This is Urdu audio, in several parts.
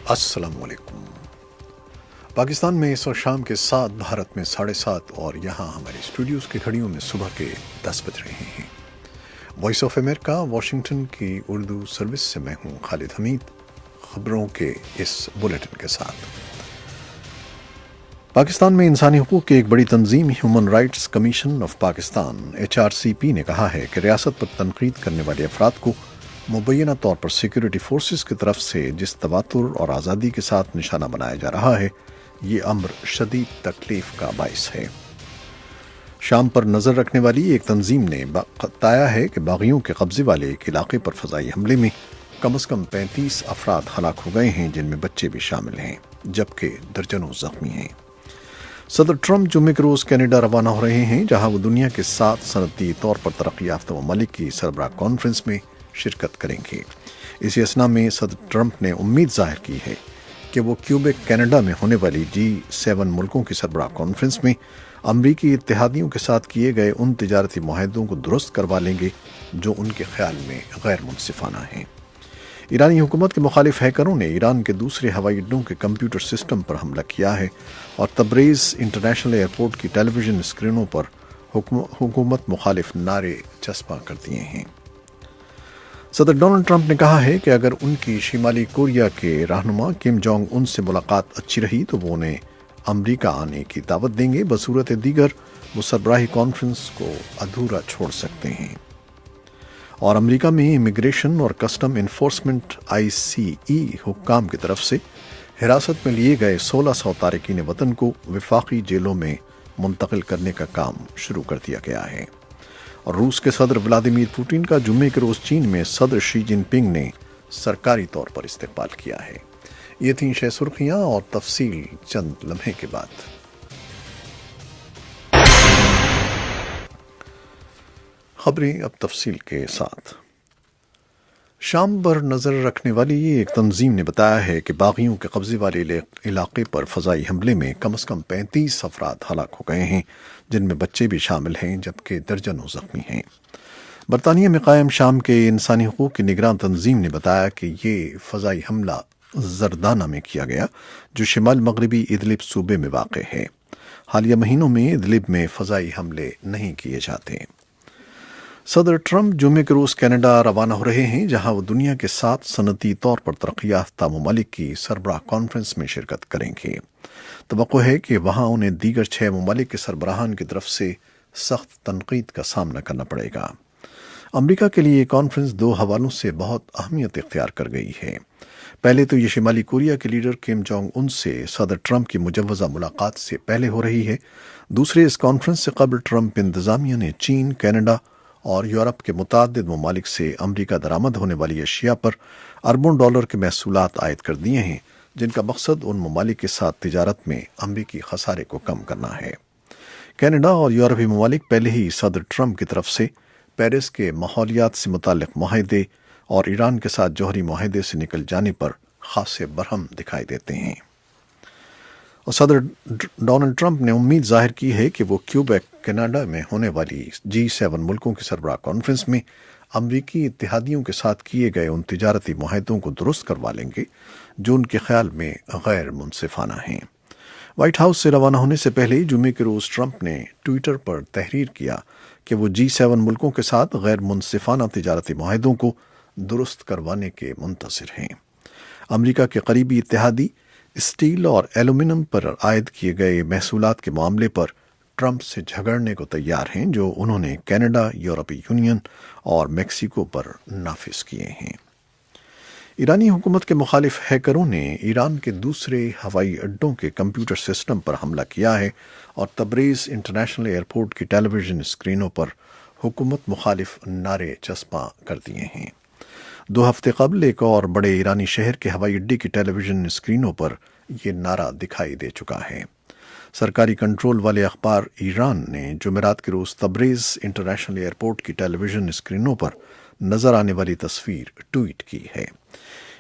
السلام علیکم۔ پاکستان میں اس وقت شام کے 7، بھارت میں 7:30 اور یہاں ہمارے اسٹوڈیوز کی گھڑیوں میں صبح کے 10 بج رہے ہیں۔ وائس آف امریکہ واشنگٹن کی اردو سروس سے میں ہوں خالد حمید، خبروں کے اس بلیٹن کے ساتھ۔ پاکستان میں انسانی حقوق کی ایک بڑی تنظیم human rights commission of Pakistan HRCP نے کہا ہے کہ ریاست پر تنقید کرنے والے افراد کو مبینہ طور پر سیکورٹی فورسز کی طرف سے جس تواتر اور آزادی کے ساتھ نشانہ بنایا جا رہا ہے، یہ امر شدید تکلیف کا باعث ہے۔ شام پر نظر رکھنے والی ایک تنظیم نے بتایا ہے کہ باغیوں کے قبضے والے ایک علاقے پر فضائی حملے میں کم از کم 35 افراد ہلاک ہو گئے ہیں، جن میں بچے بھی شامل ہیں، جبکہ درجنوں زخمی ہیں۔ صدر ٹرمپ جمعے کے روز کینیڈا روانہ ہو رہے ہیں، جہاں وہ دنیا کے 7 صنعتی طور پر ترقی یافتہ ممالک کی سربراہ کانفرنس میں شرکت کریں گے۔ اسی اثنا میں صدر ٹرمپ نے امید ظاہر کی ہے کہ وہ کیوبیک کینیڈا میں ہونے والی G7 ملکوں کی سربراہ کانفرنس میں امریکی اتحادیوں کے ساتھ کیے گئے ان تجارتی معاہدوں کو درست کروا لیں گے جو ان کے خیال میں غیر منصفانہ ہیں۔ ایرانی حکومت کے مخالف ہیکروں نے ایران کے دوسرے ہوائی اڈوں کے کمپیوٹر سسٹم پر حملہ کیا ہے اور تبریز انٹرنیشنل ایئرپورٹ کی ٹیلی ویژن اسکرینوں پر حکومت مخالف نعرے چسپاں کر دیے ہیں۔ صدر ڈونلڈ ٹرمپ نے کہا ہے کہ اگر ان کی شمالی کوریا کے رہنما کم جونگ ان سے ملاقات اچھی رہی تو وہ انہیں امریکہ آنے کی دعوت دیں گے، بصورت دیگر وہ سربراہی کانفرنس کو ادھورا چھوڑ سکتے ہیں۔ اور امریکہ میں امیگریشن اور کسٹم انفورسمنٹ ICE حکام کی طرف سے حراست میں لیے گئے 1600 تارکین وطن کو وفاقی جیلوں میں منتقل کرنے کا کام شروع کر دیا گیا ہے۔ اور روس کے صدر ولادیمیر پوٹن کا جمعے کے روز چین میں صدر شی جن پنگ نے سرکاری طور پر استقبال کیا ہے۔ یہ تھیں شہ سرخیاں اور تفصیل چند لمحے کے بعد۔ خبریں اب تفصیل کے ساتھ۔ شام پر نظر رکھنے والی ایک تنظیم نے بتایا ہے کہ باغیوں کے قبضے والے علاقے پر فضائی حملے میں کم از کم 35 افراد ہلاک ہو گئے ہیں، جن میں بچے بھی شامل ہیں، جبکہ درجنوں زخمی ہیں۔ برطانیہ میں قائم شام کے انسانی حقوق کی نگراں تنظیم نے بتایا کہ یہ فضائی حملہ زردانہ میں کیا گیا، جو شمال مغربی ادلب صوبے میں واقع ہے۔ حالیہ مہینوں میں ادلب میں فضائی حملے نہیں کیے جاتے۔ صدر ٹرمپ جمعے کے روز کینیڈا روانہ ہو رہے ہیں، جہاں وہ دنیا کے 7 صنعتی طور پر ترقی یافتہ ممالک کی سربراہ کانفرنس میں شرکت کریں گے۔ توقع ہے کہ وہاں انہیں دیگر 6 ممالک کے سربراہان کی طرف سے سخت تنقید کا سامنا کرنا پڑے گا۔ امریکہ کے لیے یہ کانفرنس 2 حوالوں سے بہت اہمیت اختیار کر گئی ہے۔ پہلے تو یہ شمالی کوریا کے لیڈر کم جونگ ان سے صدر ٹرمپ کی مجوزہ ملاقات سے پہلے ہو رہی ہے۔ دوسرے، اس کانفرنس سے قبل ٹرمپ انتظامیہ نے چین، کینیڈا اور یورپ کے متعدد ممالک سے امریکہ درآمد ہونے والی اشیاء پر اربوں ڈالر کے محصولات عائد کر دیے ہیں، جن کا مقصد ان ممالک کے ساتھ تجارت میں امریکی خسارے کو کم کرنا ہے۔ کینیڈا اور یورپی ممالک پہلے ہی صدر ٹرمپ کی طرف سے پیرس کے ماحولیات سے متعلق معاہدے اور ایران کے ساتھ جوہری معاہدے سے نکل جانے پر خاصے برہم دکھائی دیتے ہیں۔ اور صدر ڈونلڈ ٹرمپ نے امید ظاہر کی ہے کہ وہ کیوبیک کینیڈا میں ہونے والی G7 ملکوں کی سربراہ کانفرنس میں امریکی اتحادیوں کے ساتھ کیے گئے ان تجارتی معاہدوں کو درست کروا لیں گے جو ان کے خیال میں غیر منصفانہ ہیں۔ وائٹ ہاؤس سے روانہ ہونے سے پہلے جمعے کے روز ٹرمپ نے ٹویٹر پر تحریر کیا کہ وہ G7 ملکوں کے ساتھ غیر منصفانہ تجارتی معاہدوں کو درست کروانے کے منتظر ہیں۔ امریکہ کے قریبی اتحادی اسٹیل اور ایلومینیم پر عائد کیے گئے محصولات کے معاملے پر ٹرمپ سے جھگڑنے کو تیار ہیں، جو انہوں نے کینیڈا، یورپی یونین اور میکسیکو پر نافذ کیے ہیں۔ ایرانی حکومت کے مخالف ہیکروں نے ایران کے دوسرے ہوائی اڈوں کے کمپیوٹر سسٹم پر حملہ کیا ہے اور تبریز انٹرنیشنل ایئرپورٹ کی ٹیلی ویژن اسکرینوں پر حکومت مخالف نعرے چسپاں کر دیے ہیں۔ 2 ہفتے قبل ایک اور بڑے ایرانی شہر کے ہوائی اڈے کی ٹیلی ویژن اسکرینوں پر یہ نعرہ دکھائی دے چکا ہے۔ سرکاری کنٹرول والے اخبار ایران نے جمعرات کے روز تبریز انٹرنیشنل ایئرپورٹ کی ٹیلی ویژن اسکرینوں پر نظر آنے والی تصویر ٹویٹ کی ہے۔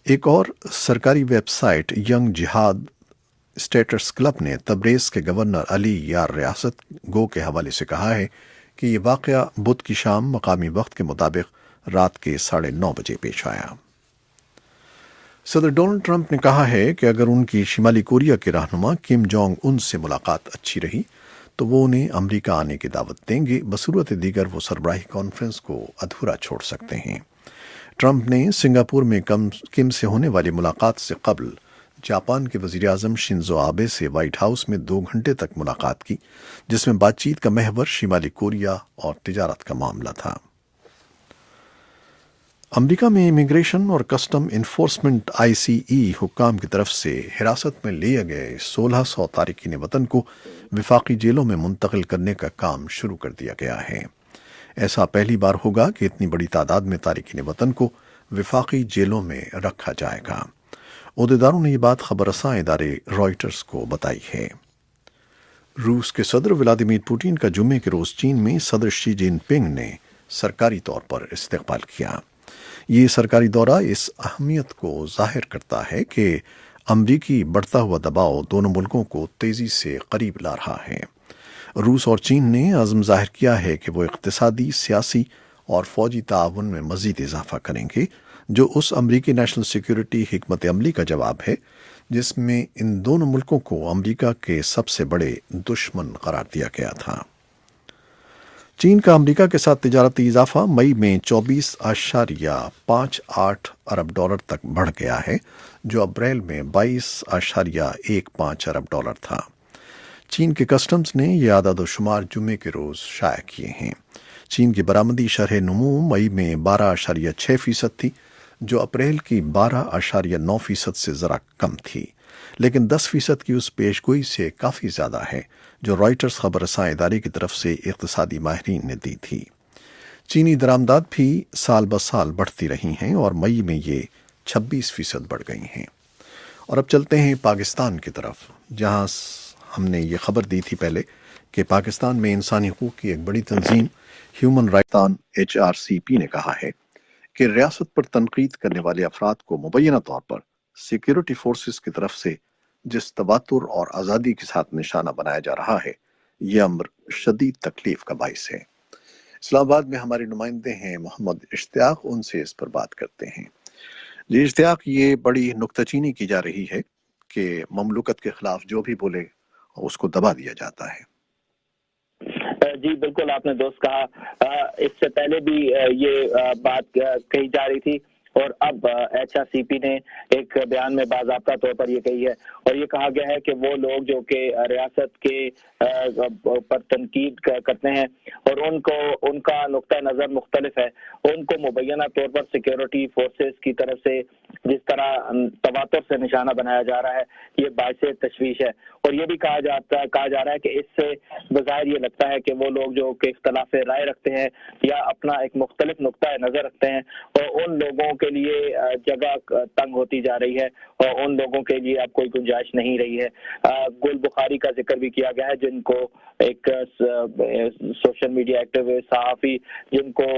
ایک اور سرکاری ویب سائٹ ینگ جہاد اسٹیٹس کلب نے تبریز کے گورنر علی یار ریاست گو کے حوالے سے کہا ہے کہ یہ واقعہ بدھ کی شام مقامی وقت کے مطابق رات کے 9:30 بجے پیش آیا۔ صدر ڈونلڈ ٹرمپ نے کہا ہے کہ اگر ان کی شمالی کوریا کے رہنما کم جونگ ان سے ملاقات اچھی رہی تو وہ انہیں امریکہ آنے کی دعوت دیں گے، بصورت دیگر وہ سربراہی کانفرنس کو ادھورا چھوڑ سکتے ہیں۔ ٹرمپ نے سنگاپور میں کم سے ہونے والی ملاقات سے قبل جاپان کے وزیر اعظم شنزو آبے سے وائٹ ہاؤس میں 2 گھنٹے تک ملاقات کی، جس میں بات چیت کا محور شمالی کوریا اور تجارت کا معاملہ تھا۔ امریکہ میں امیگریشن اور کسٹم انفورسمنٹ ICE حکام کی طرف سے حراست میں لیے گئے 1600 تارکین وطن کو وفاقی جیلوں میں منتقل کرنے کا کام شروع کر دیا گیا ہے۔ ایسا پہلی بار ہوگا کہ اتنی بڑی تعداد میں تارکین وطن کو وفاقی جیلوں میں رکھا جائے گا۔ عہدیداروں نے یہ بات خبر رساں ادارے رائٹرز کو بتائی ہے۔ روس کے صدر ولادیمیر پوٹین کا جمعے کے روز چین میں صدر شی جن پنگ نے سرکاری طور پر استقبال کیا۔ یہ سرکاری دورہ اس اہمیت کو ظاہر کرتا ہے کہ امریکی بڑھتا ہوا دباؤ دونوں ملکوں کو تیزی سے قریب لا رہا ہے۔ روس اور چین نے عزم ظاہر کیا ہے کہ وہ اقتصادی، سیاسی اور فوجی تعاون میں مزید اضافہ کریں گے، جو اس امریکی نیشنل سیکیورٹی حکمت عملی کا جواب ہے جس میں ان دونوں ملکوں کو امریکہ کے سب سے بڑے دشمن قرار دیا گیا تھا۔ چین کا امریکہ کے ساتھ تجارتی اضافہ مئی میں 24.58 ارب ڈالر تک بڑھ گیا ہے، جو اپریل میں 22.15 ارب ڈالر تھا۔ چین کے کسٹمز نے یہ اعداد و شمار جمعے کے روز شائع کیے ہیں۔ چین کی برآمدی شرح نمو مئی میں 12.6% تھی، جو اپریل کی 12.9% سے ذرا کم تھی، لیکن 10% کی اس پیشگوئی سے کافی زیادہ ہے جو رائٹرز خبر رساں ادارے کی طرف سے اقتصادی ماہرین نے دی تھی۔ چینی درآمدات بھی سال بہ سال بڑھتی رہی ہیں اور مئی میں یہ 26% بڑھ گئی ہیں۔ اور اب چلتے ہیں پاکستان کی طرف، جہاں ہم نے یہ خبر دی تھی پہلے کہ پاکستان میں انسانی حقوق کی ایک بڑی تنظیم ہیومن رائٹس HRCP نے کہا ہے کہ ریاست پر تنقید کرنے والے افراد کو مبینہ طور پر سیکیورٹی فورسز کی طرف سے جس تواتر اور آزادی کے ساتھ نشانہ بنایا جا رہا ہے، یہ امر شدید تکلیف کا باعث ہے۔ اسلام آباد میں ہمارے نمائندے ہیں محمد اشتیاق، ان سے اس پر بات کرتے ہیں۔ جی اشتیاق، یہ بڑی نکتہ چینی کی جا رہی ہے کہ مملوکت کے خلاف جو بھی بولے اس کو دبا دیا جاتا ہے۔ جی بالکل، آپ نے درست کہا۔ اس سے پہلے بھی یہ بات کہی جا رہی تھی اور اب HRCP نے ایک بیان میں باضابطہ طور پر یہ کہی ہے اور یہ کہا گیا ہے کہ وہ لوگ جو کہ ریاست کے پر تنقید کرتے ہیں اور ان کا نقطہ نظر مختلف ہے، ان کو مبینہ طور پر سیکیورٹی فورسز کی طرف سے جس طرح تواتر سے نشانہ بنایا جا رہا ہے، یہ باعث تشویش ہے۔ اور یہ بھی کہا جا رہا ہے کہ اس سے بظاہر یہ لگتا ہے کہ وہ لوگ جو کہ اختلاف رائے رکھتے ہیں یا اپنا ایک مختلف نقطہ نظر رکھتے ہیں، اور ان لوگوں کے لیے جگہ تنگ ہوتی جا رہی ہے اور ان لوگوں کے لیے اب کوئی گنجائش نہیں رہی ہے۔ گل بخاری کا ذکر بھی کیا گیا ہے، جن کو ایک سوشل میڈیا ایکٹیو صحافی جن کو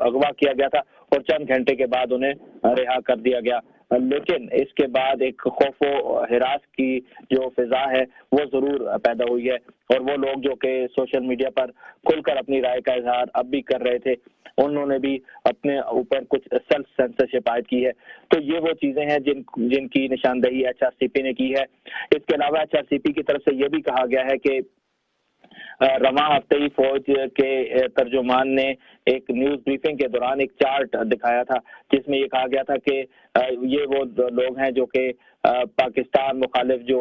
اغوا کیا گیا تھا اور چند گھنٹے کے بعد انہیں رہا کر دیا گیا، لیکن اس کے بعد ایک خوف و ہراس کی جو فضا ہے وہ ضرور پیدا ہوئی ہے، اور وہ لوگ جو کہ سوشل میڈیا پر کھل کر اپنی رائے کا اظہار اب بھی کر رہے تھے، انہوں نے بھی اپنے اوپر کچھ سیلف سینسرشپ عائد کی ہے۔ تو یہ وہ چیزیں ہیں جن کی نشاندہی HRCP نے کی ہے۔ اس کے علاوہ HRCP کی طرف سے یہ بھی کہا گیا ہے کہ رواں ہفتے ہی فوج کے ترجمان نے ایک نیوز بریفنگ کے دوران ایک چارٹ دکھایا تھا جس میں یہ کہا گیا تھا کہ یہ وہ لوگ ہیں جو کہ پاکستان مخالف جو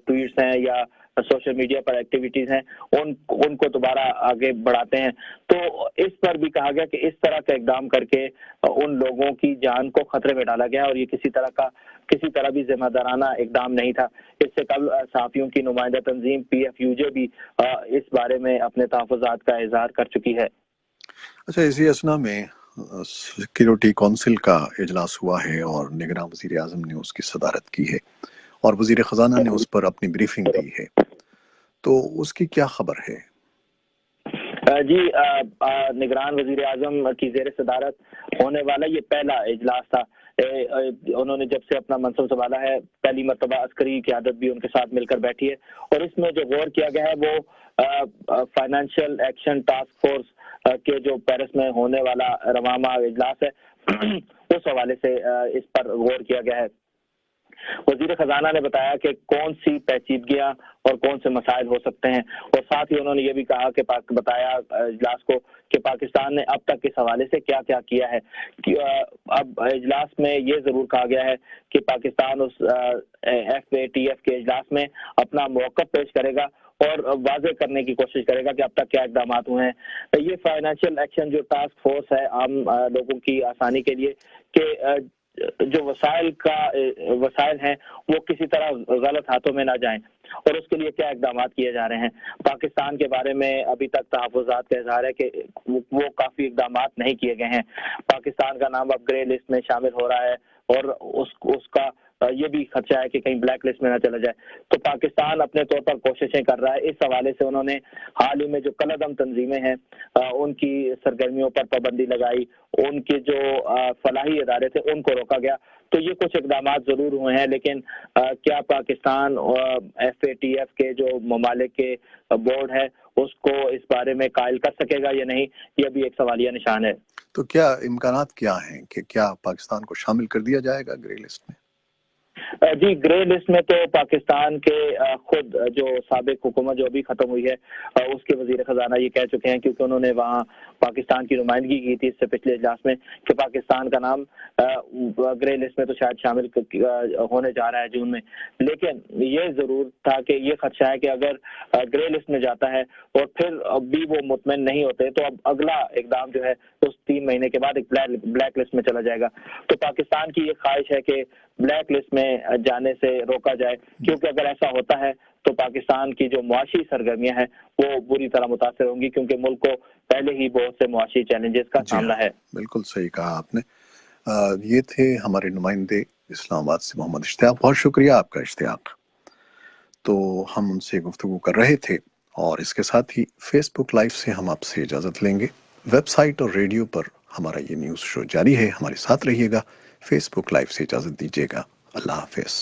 ٹویٹس ہیں یا سوشل میڈیا پر ایکٹیویٹیز ہیں ان کو دوبارہ آگے بڑھاتے ہیں۔ تو اس پر بھی کہا گیا کہ اس طرح کا اقدام کر کے ان لوگوں کی جان کو خطرے میں ڈالا گیا اور یہ کسی طرح بھی ذمہ دارانہ اقدام نہیں تھا۔ اس سے کل صحافیوں کی نمائندہ تنظیم PFUJ بھی اس بارے میں اپنے تحفظات کا اظہار کر چکی ہے۔ اچھا، اسی اسنا میں سیکیورٹی کونسل کا اجلاس ہوا ہے اور نگراں وزیر اعظم نے اس کی صدارت کی ہے اور وزیر خزانہ نے اس پر اپنی بریفنگ دی ہے، تو اس کی کیا خبر ہے؟ جی نگران وزیر اعظم کی زیر صدارت ہونے والا یہ پہلا اجلاس تھا۔ انہوں نے جب سے اپنا منصب سنبھالا ہے پہلی مرتبہ عسکری قیادت بھی ان کے ساتھ مل کر بیٹھی ہے، اور اس میں جو غور کیا گیا ہے وہ فائنینشیل ایکشن ٹاسک فورس کہ جو پیرس میں ہونے والا رواں ماہ اجلاس ہے اس حوالے سے اس پر غور کیا گیا ہے۔ وزیر خزانہ نے بتایا کہ کون سی پیچیدگیاں اور کون سے مسائل ہو سکتے ہیں، اور ساتھ ہی انہوں نے یہ بھی کہا کہ بتایا اجلاس کو کہ پاکستان نے اب تک اس حوالے سے کیا کیا کیا ہے۔ اب اجلاس میں یہ ضرور کہا گیا ہے کہ پاکستان اس FATF کے اجلاس میں اپنا موقف پیش کرے گا اور واضح کرنے کی کوشش کرے گا کہ اب تک کیا اقدامات ہوئے ہیں۔ یہ فائنینشیل ایکشن جو ٹاسک فورس ہے عام لوگوں کی آسانی کے لیے کہ جو وسائل ہیں وہ کسی طرح غلط ہاتھوں میں نہ جائیں، اور اس کے لیے کیا اقدامات کیے جا رہے ہیں۔ پاکستان کے بارے میں ابھی تک تحفظات کا اظہار ہے کہ وہ کافی اقدامات نہیں کیے گئے ہیں۔ پاکستان کا نام اب گرے لسٹ میں شامل ہو رہا ہے اور اس کا یہ بھی خدشہ ہے کہ کہیں بلیک لسٹ میں نہ چلا جائے۔ تو پاکستان اپنے طور پر کوششیں کر رہا ہے۔ اس حوالے سے انہوں نے حال ہی میں جو کالعدم تنظیمیں ہیں ان کی سرگرمیوں پر پابندی لگائی، ان کے جو فلاحی ادارے تھے ان کو روکا گیا۔ تو یہ کچھ اقدامات ضرور ہوئے ہیں، لیکن کیا پاکستان FATF کے جو ممالک کے بورڈ ہے اس کو اس بارے میں قائل کر سکے گا یا نہیں، یہ بھی ایک سوالیہ نشان ہے۔ تو کیا امکانات کیا ہیں کہ کیا پاکستان کو شامل کر دیا جائے گا گرے لسٹ میں؟ جی، گرے لسٹ میں تو پاکستان کے خود جو سابق حکومت جو ابھی ختم ہوئی ہے اس کے وزیر خزانہ یہ کہہ چکے ہیں، کیونکہ انہوں نے وہاں پاکستان کی نمائندگی کی تھی اس سے پچھلے اجلاس میں، کہ پاکستان کا نام گرے لسٹ میں تو شاید شامل ہونے جا رہا ہے جون میں۔ لیکن یہ ضرور تھا کہ یہ خدشہ ہے کہ اگر گرے لسٹ میں جاتا ہے اور پھر اب بھی وہ مطمئن نہیں ہوتے تو اب اگلا اقدام جو ہے اس 3 مہینے کے بعد ایک بلیک لسٹ میں چلا جائے گا۔ تو پاکستان کی یہ خواہش ہے کہ بلیک لسٹ میں جانے سے روکا جائے، کیونکہ اگر ایسا ہوتا ہے تو پاکستان کی جو معاشی سرگرمیاں ہیں وہ بری طرح متاثر ہوں گی، کیونکہ ملک کو پہلے ہی بہت سے معاشی چیلنجز کا سامنا ہے۔ بالکل صحیح کہا آپ نے۔ یہ تھے ہمارے نمائندے اسلام آباد سے محمد اشتیاق، بہت شکریہ آپ کا اشتیاق۔ تو ہم ان سے گفتگو کر رہے تھے، اور اس کے ساتھ ہی فیس بک لائیو سے ہم آپ سے اجازت لیں گے۔ ویب سائٹ اور ریڈیو پر ہمارا یہ نیوز شو جاری ہے، ہمارے ساتھ رہیے گا۔ فیس بک لائیو سے اجازت دیجیے گا۔ اللہ حافظ۔